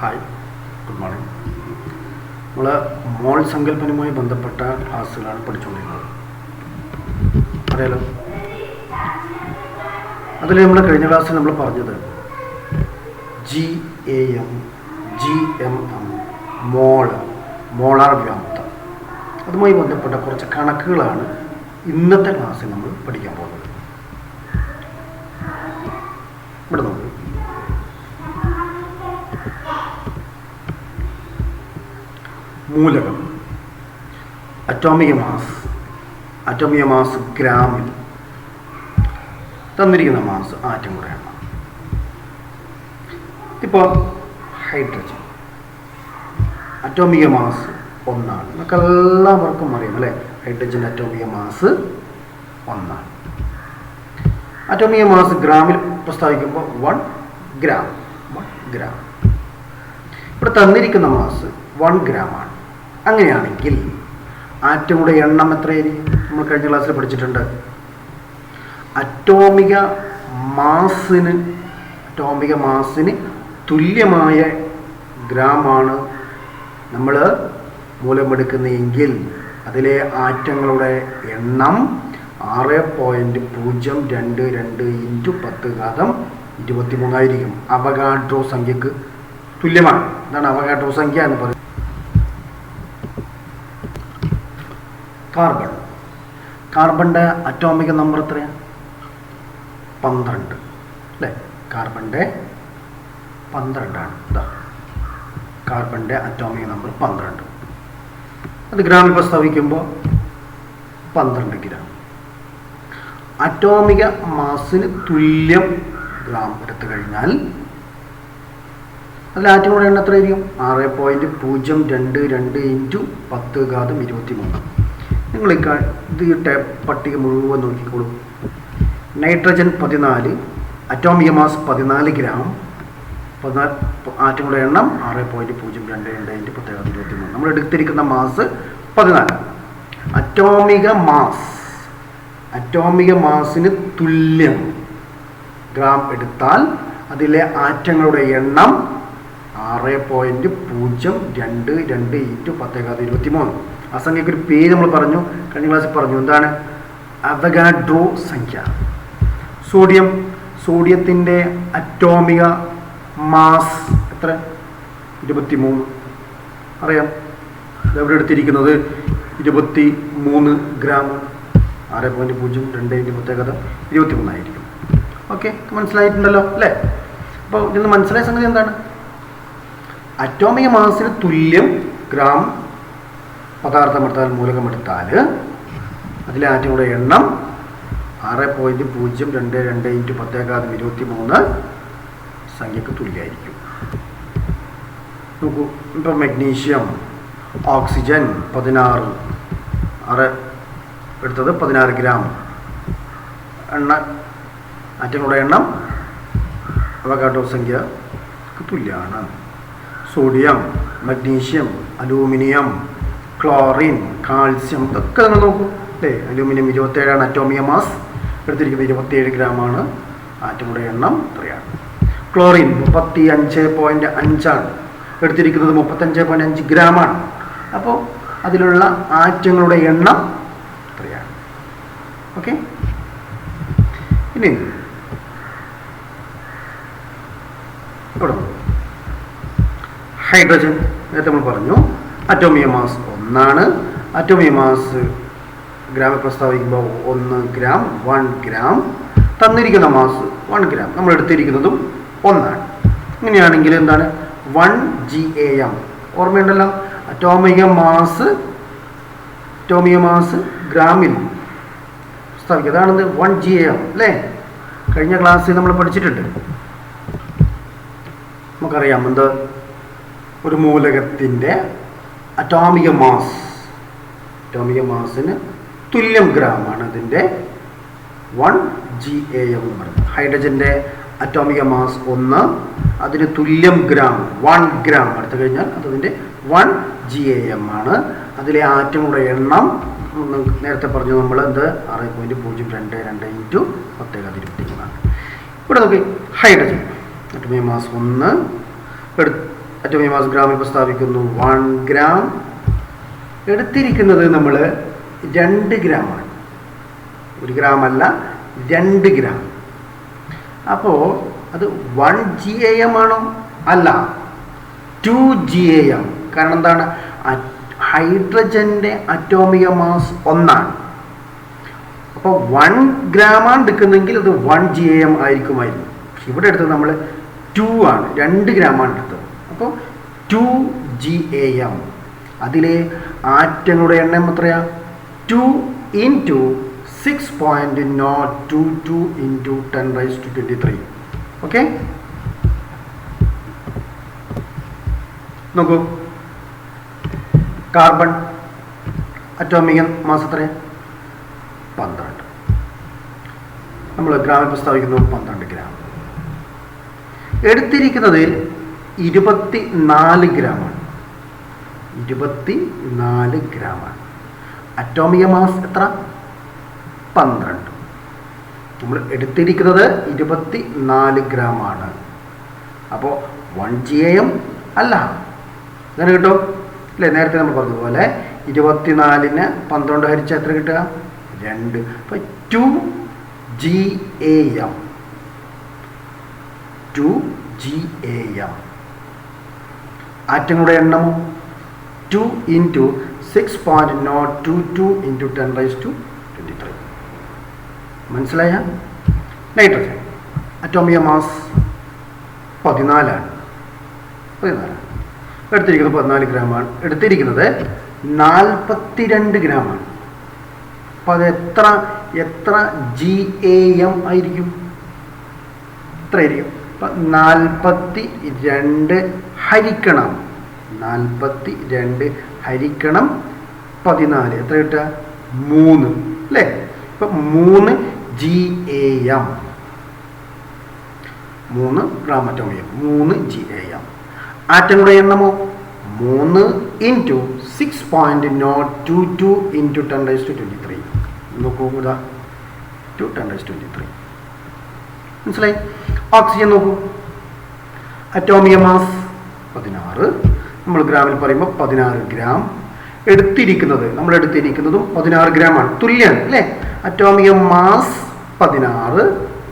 Hi, good morning. നമ്മൾ മോൾ സങ്കല്പനവുമായി ബന്ധപ്പെട്ട ക്ലാസ്സുകളാണ് പഠിച്ചുകൊണ്ടിരുന്നത്. അറിയാലോ, അതിൽ നമ്മൾ കഴിഞ്ഞ ക്ലാസ്സിൽ നമ്മൾ പറഞ്ഞത് GAM, GMM, മോളാർ വ്യാപ്തം, അതുമായി ബന്ധപ്പെട്ട കുറച്ച് കണക്കുകളാണ് ഇന്നത്തെ ക്ലാസ്സിൽ നമ്മൾ പഠിക്കാൻ പോകുന്നത്. ഇവിടെ നോക്കുക, മൂലകം, അറ്റോമിക മാസ് ഗ്രാമിൽ, തന്നിരിക്കുന്ന മാസ് ആറ്റം കൂടെ എണ്ണം. ഇപ്പോൾ ഹൈഡ്രജൻ അറ്റോമിക മാസ് 1 നമുക്ക് എല്ലാവർക്കും അറിയാം അല്ലേ. ഹൈഡ്രജൻ അറ്റോമിക മാസ് 1. അറ്റോമിക മാസ് ഗ്രാമിൽ പ്രസ്താവിക്കുമ്പോൾ 1 ഗ്രാം. ഇവിടെ തന്നിരിക്കുന്ന മാസ് 1 ഗ്രാമാണ്. അങ്ങനെയാണെങ്കിൽ ആറ്റങ്ങളുടെ എണ്ണം എത്രയായിരിക്കും? നമ്മൾ കഴിഞ്ഞ ക്ലാസ്സിൽ പഠിച്ചിട്ടുണ്ട്. അറ്റോമിക മാസിന് തുല്യമായ ഗ്രാമാണ് നമ്മൾ മൂലമെടുക്കുന്നതെങ്കിൽ അതിലെ ആറ്റങ്ങളുടെ എണ്ണം 6.022 × 10⁻23 ആയിരിക്കും. അവഗാഡ്രോ സംഖ്യക്ക് തുല്യമാണ്. എന്താണ് അവഗാഡ്രോ സംഖ്യ എന്ന് പറയുന്നത്? കാർബണിൻ്റെ അറ്റോമിക നമ്പർ എത്രയാണ്? 12 അല്ലേ. കാർബണിൻ്റെ 12 ഇതാ കാർബണിൻ്റെ അറ്റോമിക നമ്പർ 12. അത് ഗ്രാമിൽ പ്രസ്താവിക്കുമ്പോൾ 12 ഗ്രാം. അറ്റോമിക മാസിന് തുല്യം ഗ്രാം എടുത്തു കഴിഞ്ഞാൽ അതിൽ ആറ്റങ്ങളുടെ എണ്ണം എത്രയായിരിക്കും? 6.022 × 10⁻23. നിങ്ങൾ ഇത് പട്ടിക മുഴുവൻ നോക്കിക്കോളൂ. നൈട്രജൻ 14, അറ്റോമിക മാസ് 14 ഗ്രാം, ആറ്റങ്ങളുടെ എണ്ണം 6.022 × 10⁻23. നമ്മൾ എടുത്തിരിക്കുന്ന മാസ് 14. അറ്റോമിക മാസിന് തുല്യം ഗ്രാം എടുത്താൽ അതിലെ ആറ്റങ്ങളുടെ എണ്ണം 6.022 × 10⁻23. ആ സംഖ്യക്ക് ഒരു പേര് നമ്മൾ പറഞ്ഞു, കഴിഞ്ഞ ക്ലാസ്സിൽ പറഞ്ഞു. എന്താണ്? അവഗാഡ്രോ സംഖ്യ. സോഡിയത്തിൻ്റെ അറ്റോമിക മാസ് എത്ര? 23. അറിയാം. ഇതെവിടെ എടുത്തിരിക്കുന്നത്? 23 ഗ്രാം. 6.022 × 10⁻23 ആയിരിക്കും. ഓക്കെ, മനസ്സിലായിട്ടുണ്ടല്ലോ അല്ലേ? അപ്പോൾ ഇതിന് മനസ്സിലായ സംഗതി എന്താണ്? അറ്റോമിക മാസിന് തുല്യം ഗ്രാം പദാർത്ഥമെടുത്താൽ, മൂലകമെടുത്താൽ അതിലെ ആറ്റങ്ങളുടെ എണ്ണം 6.022 × 10⁻23 സംഖ്യക്ക് തുല്യമായിരിക്കും. നോക്കൂ, ഇപ്പോൾ മഗ്നീഷ്യം, ഓക്സിജൻ 16 എടുത്തത് 16 ഗ്രാം. ആറ്റങ്ങളുടെ എണ്ണം അവഗാഡ്രോ സംഖ്യക്ക് തുല്യമാണ്. Sodium, magnesium, aluminium, chlorine, calcium, ഇതൊക്കെ നമ്മൾ നോക്കൂ അല്ലേ. അലൂമിനിയം 27 അറ്റോമിക മാസ് എടുത്തിരിക്കുന്നത് 27 ഗ്രാമാണ്. ആറ്റങ്ങളുടെ എണ്ണം എത്രയാണ്? ക്ലോറിൻ 35.5 എടുത്തിരിക്കുന്നത് 35.5 ഗ്രാമാണ്. അപ്പോൾ അതിലുള്ള ആറ്റങ്ങളുടെ എണ്ണം എത്രയാണ്? ഓക്കെ, ഇനി ഇവിടെ ഹൈഡ്രജൻ നേരത്തെ നമ്മൾ പറഞ്ഞു അറ്റോമിക മാസ് 1. അറ്റോമിക മാസ് ഗ്രാമിൽ പ്രസ്താവിക്കുമ്പോൾ 1 ഗ്രാം. തന്നിരിക്കുന്ന മാസ് 1 ഗ്രാം. നമ്മൾ എടുത്തിരിക്കുന്നതും 1. ഇങ്ങനെയാണെങ്കിൽ എന്താണ്? 1 GAM. ഓർമ്മയുണ്ടല്ലോ, അറ്റോമിക മാസ് ഗ്രാമിൽ പ്രസ്താവിക്കുക. അതാണെന്ത്? 1 GAM അല്ലേ. കഴിഞ്ഞ ക്ലാസ്സിൽ നമ്മൾ പഠിച്ചിട്ടുണ്ട്. നമുക്കറിയാം എന്ത്? ഒരു മൂലകത്തിൻ്റെ അറ്റോമിക മാസിന് തുല്യം ഗ്രാമാണ് അതിൻ്റെ 1 GAM എന്ന് പറയുന്നത്. ഹൈഡ്രജൻ്റെ അറ്റോമിക മാസ് 1, അതിന് തുല്യം ഗ്രാം 1 ഗ്രാം എടുത്തു കഴിഞ്ഞാൽ അതിൻ്റെ 1 GAM ആണ്. അതിലെ ആറ്റങ്ങളുടെ എണ്ണം നേരത്തെ പറഞ്ഞു നമ്മൾ എന്ത്? 6.022 × 10⁻23. ഇവിടെ നോക്കി, ഹൈഡ്രജൻ അറ്റോമിക മാസ് 1 അറ്റോമിക മാസ് ഗ്രാമിൽ പ്രസ്താവിക്കുന്നു 1 ഗ്രാം. എടുത്തിരിക്കുന്നത് നമ്മൾ 2 ഗ്രാമാണ്. 1 ഗ്രാം അല്ല, 2 ഗ്രാം. അപ്പോൾ അത് 1 GAM ആണോ? അല്ല, 2 GAM. കാരണം എന്താണ്? ഹൈഡ്രജൻ്റെ അറ്റോമിക മാസ് 1 ആണ്. അപ്പോൾ 1 ഗ്രാമാണ് എടുക്കുന്നെങ്കിൽ അത് 1 GAM ആയിരിക്കുമായിരുന്നു. പക്ഷെ ഇവിടെ എടുത്തത് നമ്മൾ 2 ആണ്, 2 ഗ്രാമാണ് എടുത്തത്. അപ്പോൾ 2 GAM. അതിലെ ആറ്റങ്ങളുടെ എണ്ണം എത്രയാ? 2 × 6.022 × 10⁻23. ഓക്കെ, നോക്കൂ. കാർബൺ അറ്റോമിക മാസ് എത്ര? 12. നമ്മൾ ഗ്രാമിൽ പ്രസ്താവിക്കുന്നു 12 ഗ്രാം. എടുത്തിരിക്കുന്നതിൽ 24 ഗ്രാമാണ്. 24 ഗ്രാമാണ്. അറ്റോമിക മാസ് എത്ര? 12. നമ്മൾ എടുത്തിരിക്കുന്നത് 24 ഗ്രാമാണ്. അപ്പോൾ 1 GAM അല്ല. അങ്ങനെ കിട്ടും അല്ലേ? നേരത്തെ നമ്മൾ പറഞ്ഞതുപോലെ 24ന് 12 ഹരിച്ചാൽ എത്ര കിട്ടുക? 2. അപ്പോൾ 2 GAM. 2 GAM. ആറ്റങ്ങളുടെ എണ്ണമോ? 2 × 6.022 × 10⁻23. മനസ്സിലായ? നൈട്രജൻ അറ്റോമിക മാസ് 14 ആണ്. എടുത്തിരിക്കുന്നത് 14 ഗ്രാമാണ്. എടുത്തിരിക്കുന്നത് 42 ഗ്രാമാണ്. അപ്പോൾ അത് എത്ര GAM ആയിരിക്കും? എത്രയായിരിക്കും? അപ്പം 42 ഹരിക്കണം 14 എത്ര കിട്ടുക? 3 അല്ലേ? ഇപ്പം 3 GAM. 3 ഗ്രാം അറ്റോമിയം, 3 GAM. ആറ്റങ്ങളുടെ എണ്ണമോ? 3 × 6.022 × 10⁻23. നോക്കൂ, ഇതാ 10⁻23. മനസ്സിലായി? ഓക്സിജൻ നോക്കൂ. അറ്റോമിക മാസ് 16. നമ്മൾ ഗ്രാമിൽ പറയുമ്പോൾ 16 ഗ്രാം. നമ്മൾ എടുത്തിരിക്കുന്നതും 16 ഗ്രാമാണ്. തുല്യമാണ് അല്ലേ? അറ്റോമിക മാസ് 16,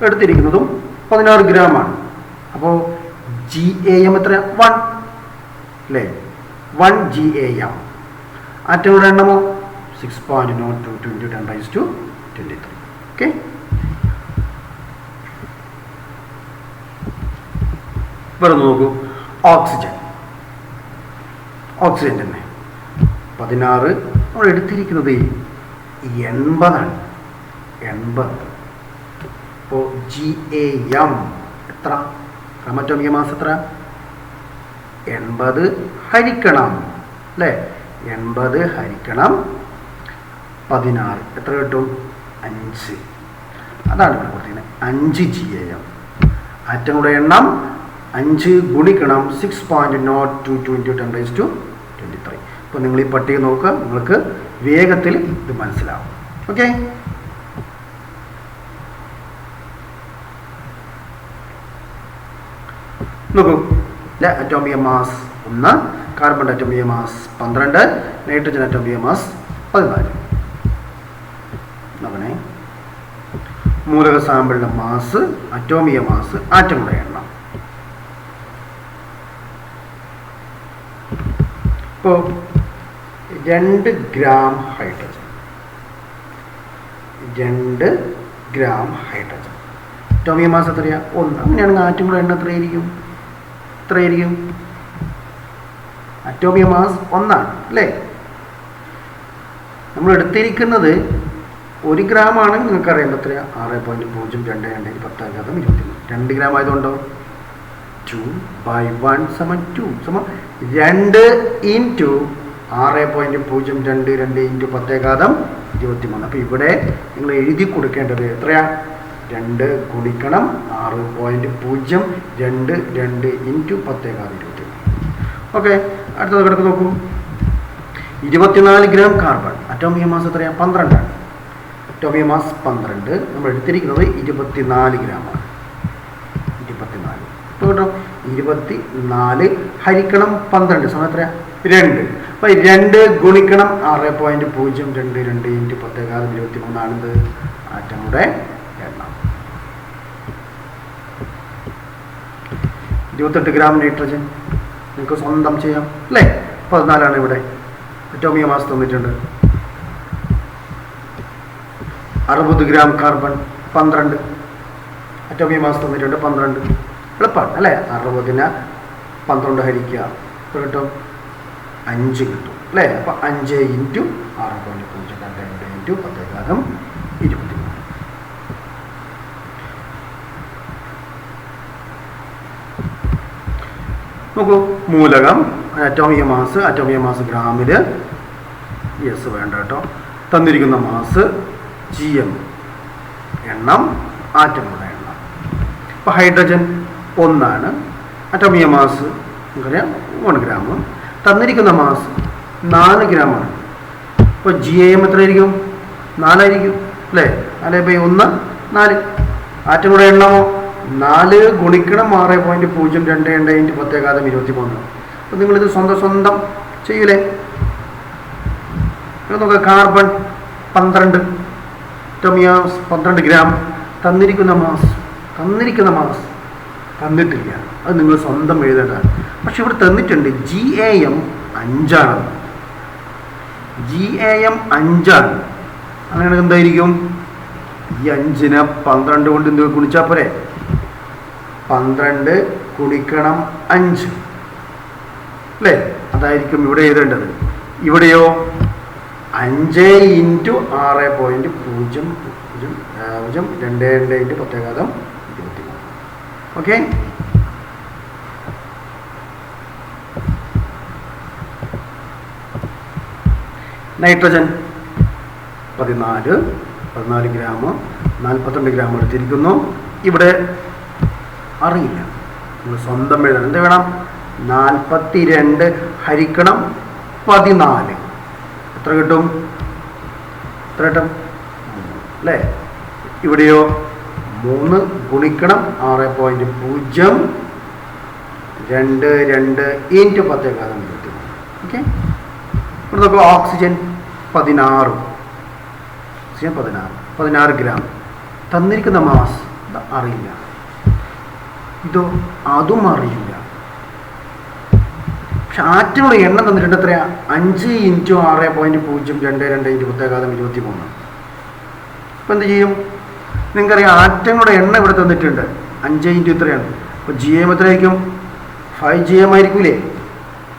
എടുത്തിരിക്കുന്നതും 16 ഗ്രാമാണ്. അപ്പോൾ GAM എത്ര? 1 അല്ലേ? 1 GAM. ആറ്റങ്ങളുടെ എണ്ണമോ? 6.022 × 10⁻23. ഓക്കെ, വേറെ നോക്കൂ. ഓക്സിജൻ തന്നെ 16. നമ്മൾ എടുത്തിരിക്കുന്നത് 80 ആണ്. 80. അപ്പോൾ GAM എത്ര? അറ്റോമിക മാസ് എത്ര? 80 ഹരിക്കണം അല്ലേ? 80 ഹരിക്കണം 16 എത്ര കിട്ടും? 5. അതാണ് ഇവിടെ കൊടുത്തിരിക്കുന്നത്. 5 GAM. ആറ്റങ്ങളുടെ എണ്ണം 5 ഗുണിക്കണം 6.022 × 10⁻23. അപ്പോൾ നിങ്ങൾ ഈ പട്ടിക നോക്കുക, നിങ്ങൾക്ക് വേഗത്തിൽ ഇത് മനസ്സിലാവും. ഓക്കെ, നോക്കൂ. അറ്റോമിക മാസ് 1, കാർബൺ അറ്റോമിക മാസ് 12, നൈട്രജൻ അറ്റോമിക മാസ് 14. നോക്കണേ, മൂലക സാമ്പിളിൻ്റെ മാസ്, അറ്റോമിക മാസ്, ആറ്റങ്ങളുടെ എണ്ണം. ഇപ്പോൾ 2 ഗ്രാം ഹൈഡ്രജൻ, 2 ഗ്രാം ഹൈഡ്രജൻ. അറ്റോമിക മാസ് എത്രയാ? 1. അങ്ങനെയാണെങ്കിൽ ആറ്റങ്ങളുടെ എണ്ണം എത്രയായിരിക്കും? അറ്റോമിക മാസ് 1 ആണ് അല്ലേ? നമ്മൾ എടുത്തിരിക്കുന്നത് 1 ഗ്രാം ആണെങ്കിൽ നിങ്ങൾക്കറിയാം എത്രയാ? 6.022 × 10⁻23. 2 ഗ്രാം ആയതുകൊണ്ടോ 2/1 = 2 2 × 6.022 × 10⁻23. അപ്പോൾ ഇവിടെ നിങ്ങൾ എഴുതി കൊടുക്കേണ്ടത് എത്രയാ? 2 ഗുണിക്കണം 6.022 × 10⁻23. ഓക്കെ, അടുത്തത് കിടക്ക് നോക്കൂ. 24 ഗ്രാം കാർബൺ. അറ്റോമിക മാസ് എത്രയാണ്? 12 ആണ്. അറ്റോമിക മാസ് 12. നമ്മൾ എടുത്തിരിക്കുന്നത് 24 ഗ്രാമാണ്. 24. അപ്പോൾ കേട്ടോ, 24 ഹരിക്കണം 12 സമയം എത്ര 2. അപ്പോൾ 2 ഗുണിക്കണം 6.022 ഇൻറ്റു 10⁻23 ആണിത് ആറ്റങ്ങളുടെ എണ്ണം. 28 ഗ്രാം നൈട്രജൻ നിങ്ങൾക്ക് സ്വന്തം ചെയ്യാം അല്ലേ. 14 ഇവിടെ അറ്റോമിക മാസ് തന്നിട്ടുണ്ട്. 60 ഗ്രാം കാർബൺ 12 അറ്റോമിക മാസ് തന്നിട്ടുണ്ട് 12. എളുപ്പമാണ് അല്ലേ. 60നെ 12 ഹരിക്കുക കിട്ടും 5 കിട്ടും അല്ലേ. അപ്പോൾ 5 ഇൻറ്റു 6.022 ഇൻറ്റു 10⁻23. നോക്കൂ മൂലകം അറ്റോമിക മാസ് ഗ്രാമിൽ യെസ് വേണ്ട കേട്ടോ. തന്നിരിക്കുന്ന മാസ് GM എണ്ണം ആറ്റങ്ങളുടെ എണ്ണം. ഇപ്പോൾ ഹൈഡ്രജൻ 1 അറ്റോമിക മാസ് നമുക്കറിയാം 1 ഗ്രാം. തന്നിരിക്കുന്ന മാസ് 4 ഗ്രാമാണ്. ഇപ്പോൾ GAM എത്രയായിരിക്കും 4 ആയിരിക്കും അല്ലേ. 4/1 4. ആറ്റങ്ങളുടെ എണ്ണമോ 4 ഗുണിക്കണം 6.022 ഇൻറ്റു 10⁻23. അപ്പോൾ നിങ്ങളിത് സ്വന്തം ചെയ്യൂലേ. നോക്കുക കാർബൺ 12 അറ്റോമിക 12 ഗ്രാം. തന്നിരിക്കുന്ന മാസ് തന്നിട്ടില്ല, അത് നിങ്ങൾ സ്വന്തം എഴുതേണ്ടതാണ്. പക്ഷെ ഇവിടെ തന്നിട്ടുണ്ട് GAM 5 ആണ്. അങ്ങനെയാണെങ്കിൽ എന്തായിരിക്കും ഈ 5നെ 12 കൊണ്ട് എന്ത് ഗുണിച്ചാൽ പോരെ. 12 ഗുണിക്കണം 5 അല്ലേ. അതായിരിക്കും ഇവിടെ എഴുതേണ്ടത്. ഇവിടെയോ 5 into 6.022 into 10⁻23. Okay. Nitrogen 14 gram 42 gram എടുത്തിരിക്കുന്നു. ഇവിടെ അറിയില്ല, നിങ്ങൾ സ്വന്തം എഴുതണം. എന്ത് വേണം 42 ഹരിക്കണം 14 എത്ര കിട്ടും അല്ലേ. ഇവിടെയോ 3 ഗുണിക്കണം 6.022 ഇൻറ്റു 10⁻23. ഓക്കെ. ഇവിടെ നോക്കുക ഓക്സിജൻ 16 ഗ്രാം. തന്നിരിക്കുന്ന മാസ് അറിയില്ല, അതും അറിയില്ല. പക്ഷെ ആറ്റങ്ങളുടെ എണ്ണം തന്നിട്ടുണ്ട് എത്രയാ 5 ഇൻറ്റു 6.022 ഇൻറ്റു 10⁻23. ഇപ്പം എന്ത് ചെയ്യും നിങ്ങൾക്കറിയാം. ആറ്റങ്ങളുടെ എണ്ണം ഇവിടെ തന്നിട്ടുണ്ട് 5 ഇൻറ്റു ഇത്രയാണ്. അപ്പോൾ GAM എത്രയായിരിക്കും 5 GAM ആയിരിക്കൂലേ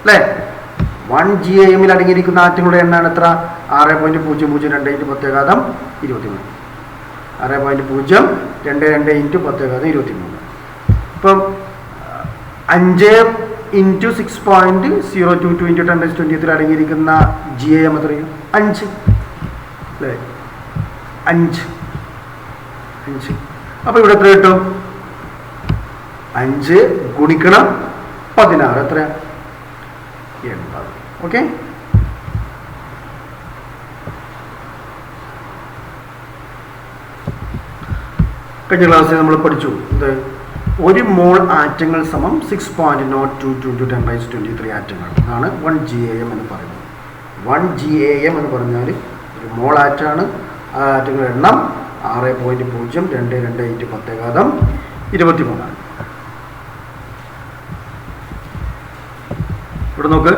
അല്ലേ. 1 GAM അടങ്ങിയിരിക്കുന്ന ആറ്റങ്ങളുടെ എണ്ണമാണ് എത്ര 6.002 ഇൻറ്റു 10⁻23. 6.022 ഇൻറ്റു 10⁻23. ഇപ്പം 5 ഇൻറ്റു 6.022 ഇൻറ്റു 10⁻23 അടങ്ങിയിരിക്കുന്ന GAM എത്രയും 5 അല്ലേ. 5. അപ്പോൾ ഇവിടെ എത്ര കിട്ടും 5 ഗുണിക്കണം 16 എത്ര 80. ഓക്കെ. കഴിഞ്ഞ ക്ലാസ്സിൽ നമ്മൾ പഠിച്ചു എന്ത് 1 മോൾ ആറ്റങ്ങൾ സമം 6.022 ഇൻറ്റു 10⁻23 ആറ്റങ്ങൾ. അതാണ് 1 GAM എന്ന് പറയുന്നത്. 1 GAM എന്ന് പറഞ്ഞാൽ ഒരു മോൾ ആറ്റാണ്. ആ ആറ്റങ്ങളുടെ എണ്ണം 6.022 ഇൻറ്റു 10⁻23 ആണ്. ഇവിടെ നോക്ക്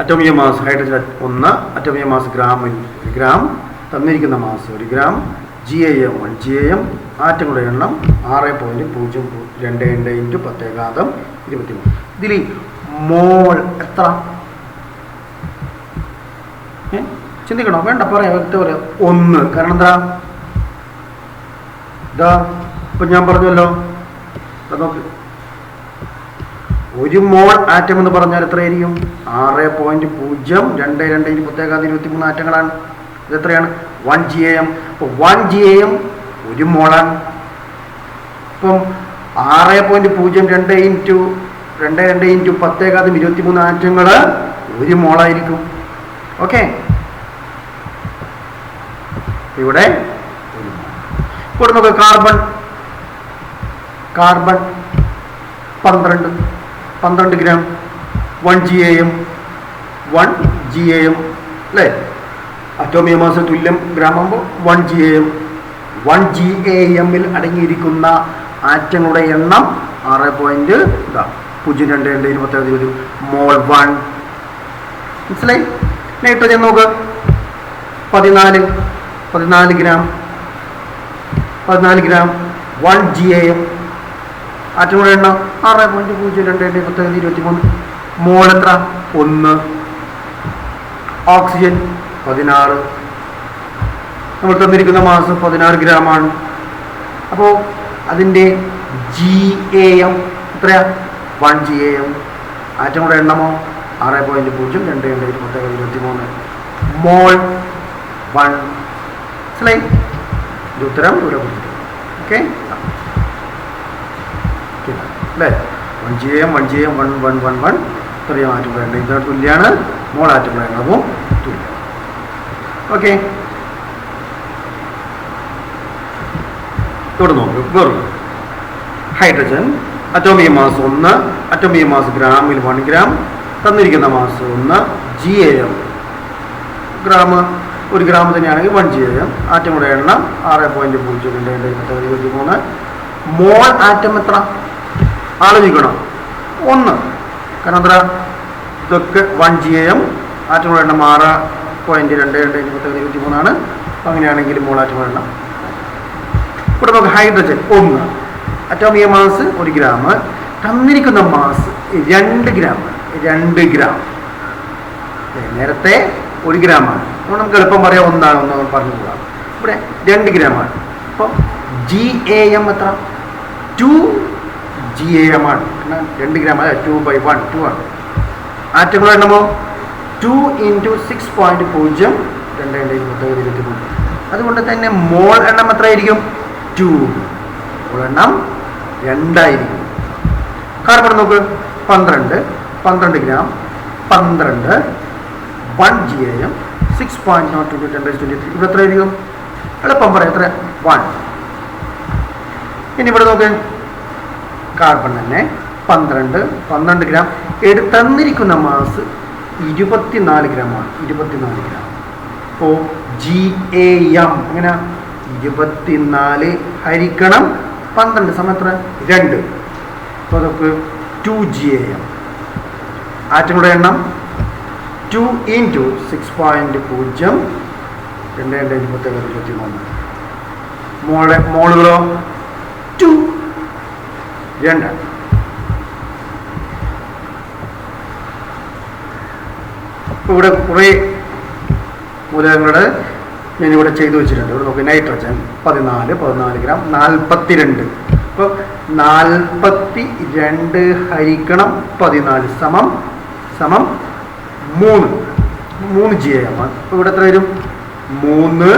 അറ്റോമിക മാസ് ഹൈഡ്രജൻ 1 അറ്റോമിക മാസ് ഗ്രാം തന്നിരിക്കുന്ന മാസ് 1 ഗ്രാം. GAM 1 GAM. ആറ്റങ്ങളുടെ എണ്ണം 6.022 ഇൻറ്റു 10⁻23. ഇതിൽ മോൾ എത്ര ചിന്തിക്കണോ വേണ്ട പറയാം വ്യക്തം പറയാം 1. കാരണം എന്താ ഇപ്പം ഞാൻ പറഞ്ഞല്ലോ നോക്ക് 1 മോൾ ആറ്റം എന്ന് പറഞ്ഞാൽ എത്രയായിരിക്കും 6.022 ഇൻറ്റു 10⁻23 ആറ്റങ്ങളാണ്. ഇതെത്രയാണ് 1 GAM. അപ്പോൾ 1 GAM 1 മോളാണ്. ഇപ്പം 6.022 ഇൻറ്റു 10⁻23 ആറ്റങ്ങൾ 1 മോളായിരിക്കും. ഓക്കെ. ഇവിടെ നോക്കുക കാർബൺ 12 ഗ്രാം 1 GAM അല്ലേ? അറ്റോമിക മാസ് തുല്യം ഗ്രാം ആകുമ്പോൾ 1 GAM 1 GAM-ൽ അടങ്ങിയിരിക്കുന്ന ആറ്റങ്ങളുടെ എണ്ണം 6.022 മോൾ 1. മനസ്സിലായി? നൈട്രജൻ നോക്ക് 14 ഗ്രാം 1 GAM ആറ്റങ്ങളുടെ എണ്ണം 6.022 മോൾ എത്ര? 1. ഓക്സിജൻ 16. നമ്മൾ തന്നിരിക്കുന്ന മാസ് 16 ഗ്രാമാണ്. അപ്പോൾ അതിൻ്റെ GAM എത്രയാ? 1 GAM. ആറ്റങ്ങളുടെ എണ്ണമോ 6.022 മോൾ 1. മനസ്സിലായി? ഇത് ഉത്തരം ഇവിടെ കൊടുത്തിട്ടുണ്ട്. ഓക്കെ അല്ലേ? 1 GAM 1 ഇത്രയും ആറ്റങ്ങളുടെ എണ്ണം ഇതിനോട് തുല്യമാണ്. മോൾ ആറ്റങ്ങളുടെ എണ്ണവും തുല്യം. ഓക്കെ, ഇവിടെ നോക്ക്. വെറും ഹൈഡ്രജൻ അറ്റോമിക മാസ് 1, അറ്റോമിക മാസ് ഗ്രാമിൽ 1 ഗ്രാം, തന്നിരിക്കുന്ന മാസ് 1 GAM ഗ്രാം, 1 ഗ്രാം തന്നെയാണെങ്കിൽ 1 GAM. ആറ്റങ്ങളുടെ എണ്ണം 6.022 മോൾ ആറ്റം എത്ര? ആലോചിക്കണം. 1. കാരണം എത്ര? ഇതൊക്കെ 1 GAM, ആറ്റങ്ങളുടെ എണ്ണം 6.22 ആണ്. അങ്ങനെയാണെങ്കിൽ മോൾ ആറ്റങ്ങളുടെ എണ്ണം. ഇവിടെ നമുക്ക് ഹൈഡ്രജൻ 1, അറ്റോമിക മാസ് 1 ഗ്രാം, തന്നിരിക്കുന്ന മാസ് 2 ഗ്രാം. നേരത്തെ 1 ഗ്രാമാണ്. അപ്പോൾ നമുക്ക് എളുപ്പം പറയാം 1 ആണെന്ന് പറഞ്ഞു കൂടാം. ഇവിടെ 2 ഗ്രാമാണ്. അപ്പോൾ GAM എത്ര? 2 GAM ആണ്. 2 ഗ്രാം അല്ല, 2/1 2 ആണ്. ആറ്റങ്ങളുടെ എണ്ണമോ 2 × 6.022 അതുകൊണ്ട് തന്നെ മോൾ എണ്ണം എത്രയായിരിക്കും? 2. മോൾ എണ്ണം 2 ആയിരിക്കും. കാർബൺ നോക്ക് 12 ഗ്രാം 1 GAM 6.022 ഇവിടെ എത്രയായിരിക്കും? എളുപ്പം പറയാം. എത്ര? 1. ഇനി ഇവിടെ നോക്ക് കാർബൺ തന്നെ 12 ഗ്രാം തന്നിരിക്കുന്ന മാസ് 24 ഗ്രാമാണ്. 24 ഗ്രാം. അപ്പോൾ GAM എങ്ങനെ? 24 ഹരിക്കണം 12 സമയം എത്ര? 2. അപ്പോൾ നമുക്ക് 2 GAM. ആറ്റങ്ങളുടെ എണ്ണം 2 × 6.022 മോളുകളോ 2 2. ഇപ്പോൾ ഇവിടെ കുറേ മൂലകങ്ങളുടെ ഞാനിവിടെ ചെയ്തു വെച്ചിട്ടുണ്ട്. ഇവിടെ നോക്കി നൈട്രജൻ 14 ഗ്രാം 42. അപ്പോൾ 42 ഹരിക്കണം 14 സമം 3 GAM. അപ്പോൾ ഇവിടെ എത്ര വരും? 3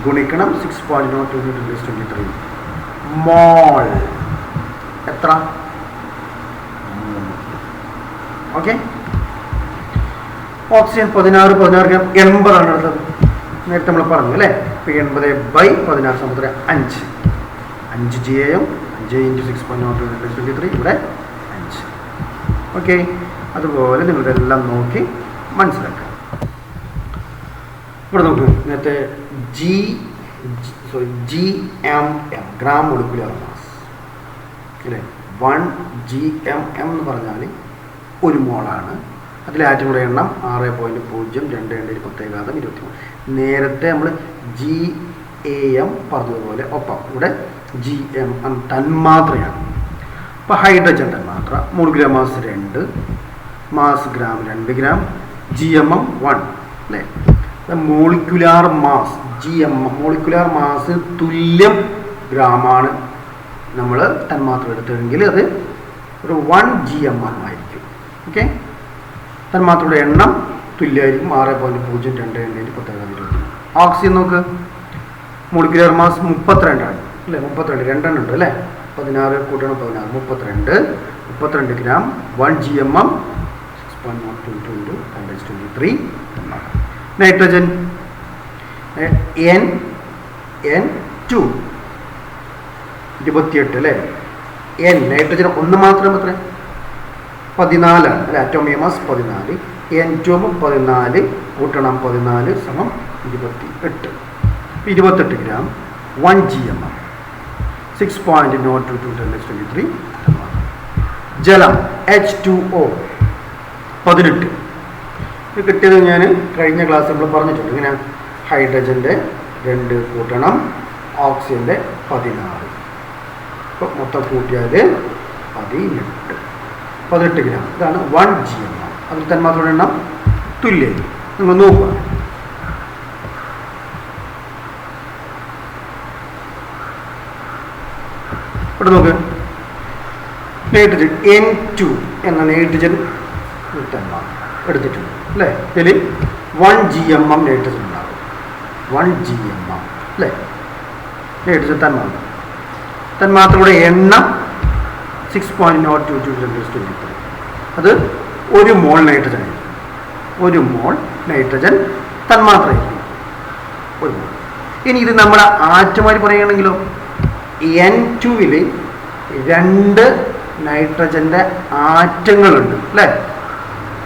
ഗുണിക്കണം 6.022 മോൾ എത്ര? 3. ഓക്കെ. ഓക്സിജൻ 16 ഗ്രാം 80 ആണ് എടുത്തത്. നേരത്തെ നമ്മൾ പറഞ്ഞു അല്ലേ? ഇപ്പോൾ 80/16 സമയത്ത് 5 GAM 5 × 6.022 ഇവിടെ 5. ഓക്കെ, അതുപോലെ നിങ്ങളിതെല്ലാം നോക്കി മനസ്സിലാക്കുക. ഇവിടെ നോക്കൂ. നേരത്തെ GMM ഗ്രാം മോളിക്കുലർ മാസ് അല്ലേ? 1 GMM എന്ന് പറഞ്ഞാൽ 1 മോളാണ്. അതിലെ ആറ്റങ്ങളുടെ എണ്ണം 6.022 നേരത്തെ നമ്മൾ GAM പറഞ്ഞതുപോലെ ഒപ്പം ഇവിടെ GMM തന്മാത്രയാണ്. അപ്പോൾ ഹൈഡ്രജൻ തന്മാത്ര molecular mass 2, mass gram 2 gram, GMM 1 അല്ലേ? മോളിക്കുലാർ മാസ് മോളിക്കുലാർ മാസ് തുല്യം ഗ്രാമാണ് നമ്മൾ തന്മാത്ര എടുത്തെങ്കിൽ അത് ഒരു 1 GMM ആയിരിക്കും. ഓക്കെ, തന്മാത്രയുടെ എണ്ണം തുല്യമായിരിക്കും 6.022 ഓക്സിജൻ നോക്ക്. മോളിക്കുലാർ മാസ് 32 ആണ് അല്ലേ? 32 2 ഉണ്ട് അല്ലേ? 16 കൂട്ടണം 16 32 ഗ്രാം 1 GMM 6.022 നൈട്രജൻ N2 28 അല്ലേ? എൻ നൈട്രജൻ ഒന്ന് മാത്രം എത്ര 14 അല്ലെ, അറ്റോമിക മാസ് 14. N2 14 കൂട്ടണം 14 സമം 28. 28 ഗ്രാം 1 GMM 6.022 10⁻23. ജലം H2O 18. ഇത് കിട്ടിയത് ഞാൻ കഴിഞ്ഞ ക്ലാസ് നമ്മൾ പറഞ്ഞിട്ടുണ്ട്. ഇങ്ങനെ ഹൈഡ്രജൻ്റെ 2 കൂട്ടണം ഓക്സിജൻ്റെ 16. അപ്പോൾ മൊത്തം കൂട്ടിയാൽ 18 ഗ്രാം. ഇതാണ് 1 GMM. അതിൽ തന്മാത്രയുടെ എണ്ണം തുല്യം. നിങ്ങൾ നോക്കുക, ഇവിടെ നോക്ക്, നൈട്രജൻ N2 എന്ന നൈട്രജൻ തന്മാത്ര എടുത്തിട്ടുണ്ട് അല്ലേ. ഇതിൽ 1 GMM നൈട്രജൻ ഉണ്ടാകും. 1 GMM അല്ലേ നൈട്രജൻ തന്മാത്രയുടെ എണ്ണം 6.022 10⁻23. അത് 1 മോൾ നൈട്രജൻ ആയിരിക്കും. 1 മോൾ നൈട്രജൻ തന്മാത്രയായിരിക്കും 1 മോൾ. ഇനി ഇത് നമ്മുടെ ആറ്റമായി പറയുകയാണെങ്കിലോ, N2-ൽ 2 നൈട്രജൻ്റെ ആറ്റങ്ങളുണ്ട് അല്ലേ.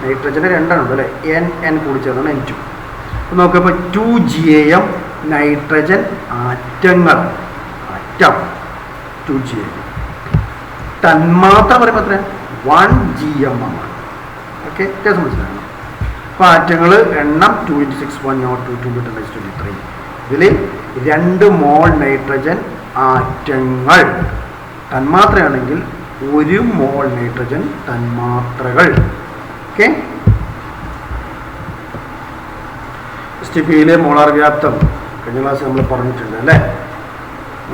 നൈട്രജൻ്റെ 2 ഉണ്ട് അല്ലേ. N കൂടി ചേർന്നാണ് N2. അപ്പോൾ നോക്കിയപ്പോൾ 2 GAM നൈട്രജൻ ആറ്റങ്ങൾ. Atom 2 GAM. തന്മാത്ര പറയുമ്പോൾ എത്ര 1 GMM ആണ്. ഓക്കെ, വ്യത്യാസം മനസ്സിലാക്കണം. അപ്പോൾ ആറ്റങ്ങൾ എണ്ണം 2 × 6.022 10⁻23. ഇതിൽ 2 മോൾ നൈട്രജൻ ആറ്റങ്ങൾ. തന്മാത്രയാണെങ്കിൽ 1 മോൾ നൈട്രജൻ തന്മാത്രകൾ. ഓക്കെ, STPയിലെ മോളാർ വ്യാപ്തം കഴിഞ്ഞ ക്ലാസ് നമ്മൾ പറഞ്ഞിട്ടുണ്ട് അല്ലേ.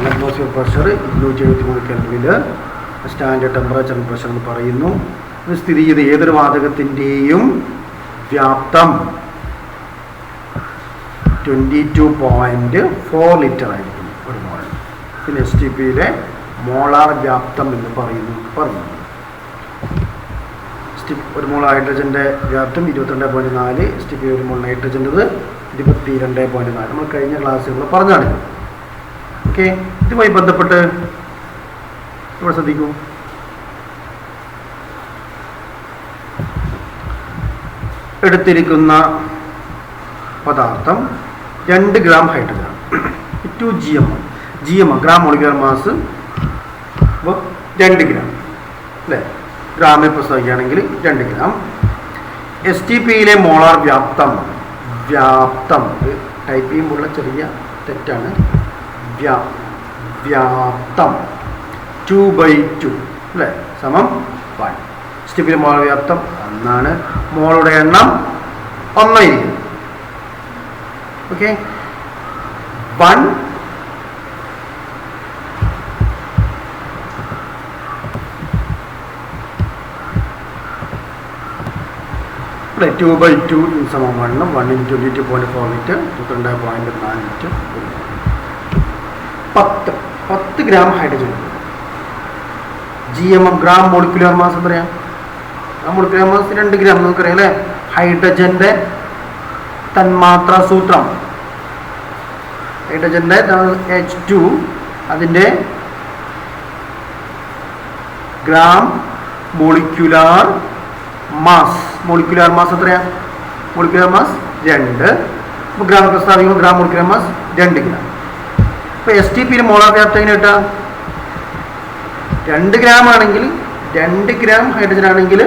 അറ്റ്മോസ്ഫിയർ പ്രഷർ 273 കെൽവിനിൽ സ്റ്റാൻഡേർഡ് ടെമ്പറേച്ചർ പ്രഷർ എന്ന് പറയുന്നു. ഇത് സ്ഥിതി ചെയ്ത് ഏതൊരു വാതകത്തിൻ്റെയും വ്യാപ്തം 22.4 ലിറ്റർ ആയിരിക്കും 1 മോൾ. പിന്നെ STPയിലെ മോളാർ വ്യാപ്തം എന്ന് പറഞ്ഞു. 1 മോൾ ഹൈഡ്രജൻ്റെ വ്യാപ്തം 22.4. STP 1 മോൾ നൈട്രജൻ്റെത് 22.4. നമ്മൾ കഴിഞ്ഞ ക്ലാസ്സുകൾ പറഞ്ഞാണ്. ഓക്കെ, ഇതുമായി ബന്ധപ്പെട്ട് ഇവിടെ ശ്രദ്ധിക്കൂ. എടുത്തിരിക്കുന്ന പദാർത്ഥം 2 gram hydrogen, 2 GMM gram molecular mass. അപ്പോൾ 2 ഗ്രാം അല്ലേ, ഗ്രാമിൽ പ്രസ്താവിക്കുകയാണെങ്കിൽ 2 ഗ്രാം. STPയിലെ മോളാർ വ്യാപ്തം ടൈപ്പ് ചെയ്യുമ്പോഴുള്ള ചെറിയ തെറ്റാണ്. വ്യാപ്തം 2/2 അല്ലേ സമം 1. STPയിലെ മോളാർ വ്യാപ്തം 1 ആണ്. മോളുടെ എണ്ണം 1 ആയിരിക്കും. ഓക്കെ, 1 2/2 സമം 1. 1 × 22.4 litre 22.4 litre. 10 gram hydrogen. GMM gram molecular mass എത്രയാണ്? മോളിക്കുലർ മാസ് 2 ഗ്രാം നമുക്കറിയാം അല്ലേ. ഹൈഡ്രജൻ്റെ തന്മാത്രാ സൂത്രം, ഹൈഡ്രജൻ്റെ H2 അതിൻ്റെ ഗ്രാം മോളിക്കുലാർ മാസ് എത്രയാണ്? Molecular mass 2. ഇപ്പോൾ ഗ്രാം പ്രസ്താവിക്കുമ്പോൾ ഗ്രാം മോളിക്കുലർ മാസ് 2 ഗ്രാം. ഇപ്പോൾ STPയിൽ മോളാർ വ്യാപ്തം എങ്ങനെ കിട്ടാം? 2 ഗ്രാം ആണെങ്കിൽ 2 ഗ്രാം ഹൈഡ്രജൻ ആണെങ്കിൽ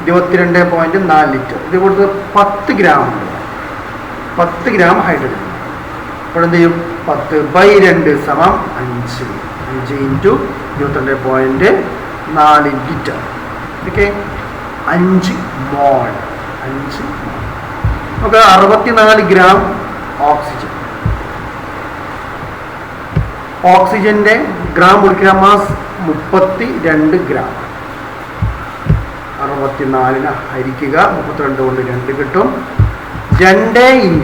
22.4 ലിറ്റർ. ഇത് കൊടുത്ത് 10 ഗ്രാം ഉണ്ട്. 10 ഗ്രാം ഹൈഡ്രജൻ. അപ്പോൾ എന്ത് ചെയ്യും? 10/2 സമം 5. 5 × 22.4 ലിറ്റർ. Okay, 5 mole. നമുക്ക് 64 ഗ്രാം ഓക്സിജൻ. ഓക്സിജൻ്റെ ഗ്രാം മോളിക്കുലർ മാസ് 32 ഗ്രാം. 64 ഹരിക്കുക 32 കൊണ്ട് 2 കിട്ടും. 2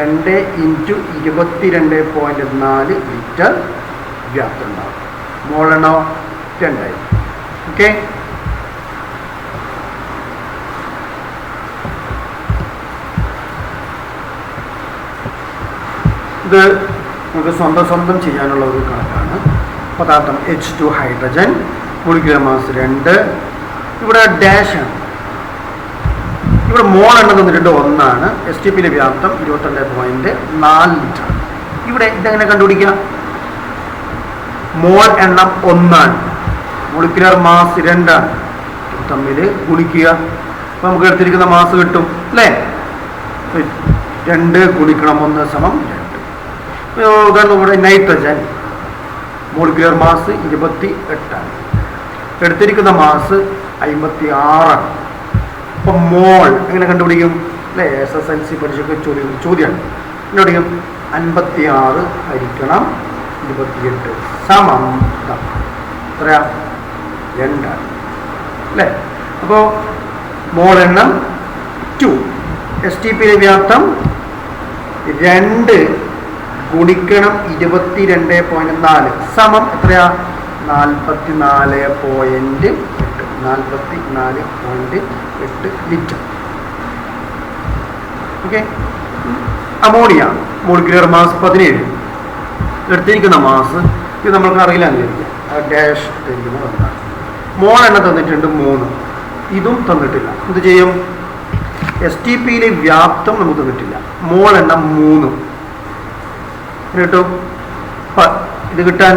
× 22.4 ലിറ്റർ വ്യാപ്തം ഉണ്ടാകും. മോളെണ്ണോ 2. ഓക്കെ, ഇത് നമുക്ക് സ്വന്തം ചെയ്യാനുള്ള ഒരു കണക്കാണ്. പദാർത്ഥം H2 ഹൈഡ്രജൻ മോളിക്കുലർ മാസ് 2. ഇവിടെ ഡാഷാണ്. ഇവിടെ മോൾ എണ്ണം തന്നിട്ടുണ്ട് 1 എസ് ടി പിയിലെ വ്യാപ്തം 22.4 ലിറ്റർ. ഇവിടെ ഇതെങ്ങനെ കണ്ടുപിടിക്കുക? മോൾ എണ്ണം 1 മോളിക്കുലർ മാസ് 2 തമ്മിൽ ഗുണിക്കുക. അപ്പം നമുക്ക് എടുത്തിരിക്കുന്ന മാസ് കിട്ടും അല്ലേ? 2 ഗുണിക്കണം 1 സമം 2. ഉദാഹരണം ഇവിടെ നൈട്രജൻ മോളിക്കുലർ മാസ് 28 എടുത്തിരിക്കുന്ന മാസ് 56. അപ്പം മോൾ എങ്ങനെ കണ്ടുപിടിക്കും അല്ലേ? SSLC പരീക്ഷയ്ക്ക് ചോദ്യമാണ്. കണ്ടുപിടിക്കും 56 ഹരിക്കണം 28 സമം എത്രയാ? 2 അല്ലേ? അപ്പോൾ മോൾ എണ്ണം 2 എസ് ടി പിയിലെ വ്യാപ്തം 2 ഗുണിക്കണം 22.4 സമം എത്രയാ? 44.8 litre. Okay. Ammonia molecular mass 17 എടുത്തിരിക്കുന്ന മാസ് ഇത് നമ്മൾക്ക് അറിയില്ല എന്ന് ഡാഷ് എടുത്തിരിക്കുന്നത് ഒന്നാണ്. മോൾ എണ്ണം തന്നിട്ടുണ്ട് 3. ഇതും തന്നിട്ടില്ല. എന്ത് ചെയ്യും? എസ് ടി പിയിലെ വ്യാപ്തം നമുക്ക് തന്നിട്ടില്ല. മോൾ എണ്ണം 3 കേട്ടോ. ഇത് കിട്ടാൻ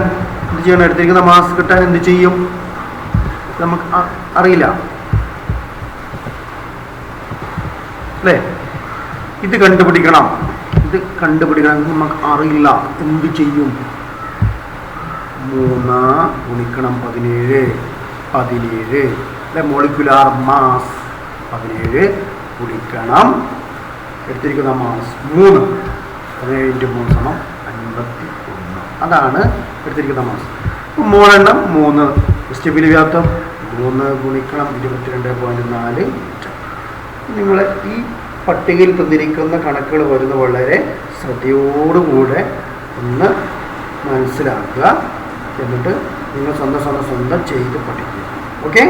എന്ത് ചെയ്യണം? എടുത്തിരിക്കുന്ന മാസ് കിട്ടാൻ എന്ത് ചെയ്യും? നമുക്ക് അറിയില്ല അല്ലേ? ഇത് കണ്ടുപിടിക്കണം. നമുക്ക് അറിയില്ല. എന്ത് ചെയ്യും? 3 ഗുണിക്കണം 17 അല്ലെ? മോളിക്കുലാർ മാസ് 17 ഗുണിക്കണം എടുത്തിരിക്കുന്ന മാസ് 3. 17 × 3 സമം 51. അതാണ് എടുത്തിരിക്കുന്ന മാസ്. അപ്പം മോൾ എണ്ണം 3 എസ് ടി പിയിലെ വ്യാപ്തം 3 ഗുണിക്കണം 22.4 ലിറ്റർ. നിങ്ങൾ ഈ പട്ടികയിൽ തന്നിരിക്കുന്ന കണക്കുകൾ വരുന്ന വളരെ ശ്രദ്ധയോടുകൂടെ ഒന്ന് മനസ്സിലാക്കുക. എന്നിട്ട് നിങ്ങൾ സ്വന്തം ചെയ്ത് പഠിക്കുക. ഓക്കെ.